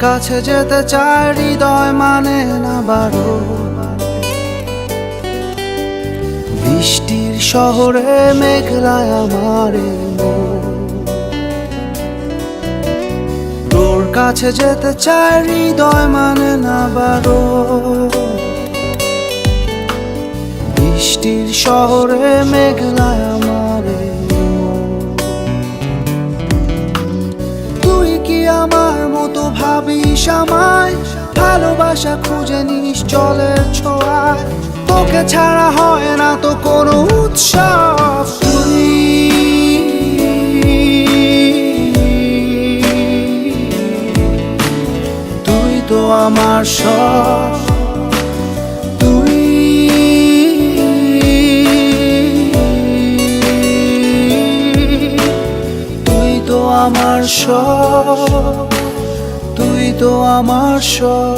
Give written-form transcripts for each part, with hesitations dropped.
কাছে যেতে চায় হৃদয় মানে না বারো। বৃষ্টির শহরে মেঘলায় আমার তোর কাছে যেতে চায় হৃদয় মানে না বারো। বৃষ্টির শহরে মেঘলায় আমার তুই কি আমার মতো ভাবিস আমায়? ভালোবাসা খুঁজে নিস জলের ছোঁয়ায়, তোকে ছাড়া হয় না তো কোনো উৎসব। তুই তো আমার সব, তুই তো আমার সব, তুই তো আমার সব।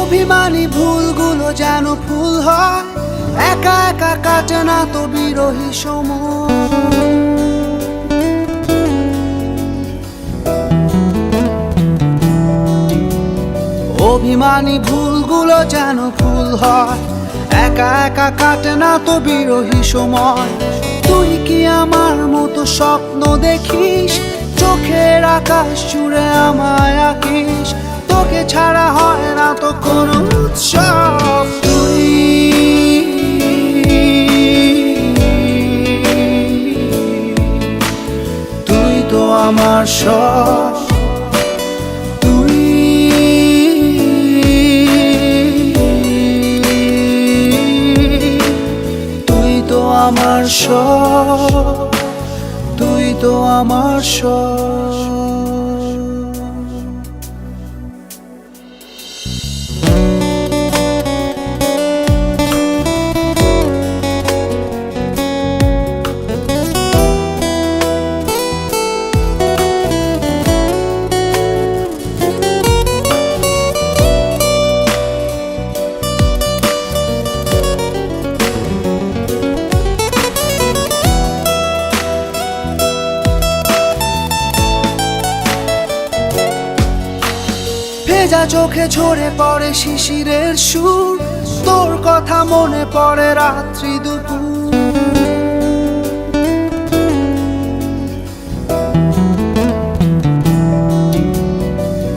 অভিমানী ভুলগুলো যেন ফুল হয়, একা একা কাটে না তো বিরহী সময়। অভিমানী ভুলগুলো যেন ফুল হয়, একা একা কাটে না তো বিরহী সময়। তুই কি আমার মতো স্বপ্ন দেখিস? চোখের আকাশ জুড়ে আমায় আঁকিস, তোকে ছাড়া হয় না তো কোনো উৎসব। তুই তো আমার সব, তুই তো আমার সব, তুই তো আমার সব। ভেজা চোখে ঝরে পড়ে শিশিরের সুর, তোর কথা মনে পড়ে রাত্রি দুপুর।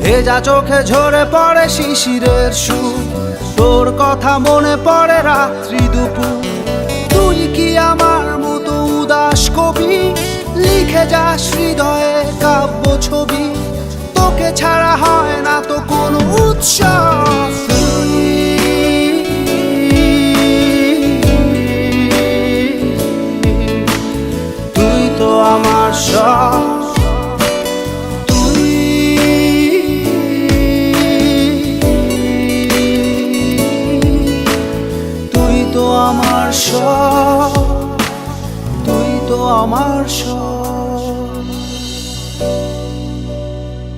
ভেজা চোখে ঝরে পড়ে শিশিরের সুর, তোর কথা মনে পড়ে রাত্রি দুপুর। তুই কি আমার মতো উদাস কবি? লিখে যাস হৃদয়ে কাব্য ছবি, তোকে ছাড়া হয় না তো কোনো উৎসব। তুই তো আমার সব, তুই তো আমার সব, তুই তো আমার সব।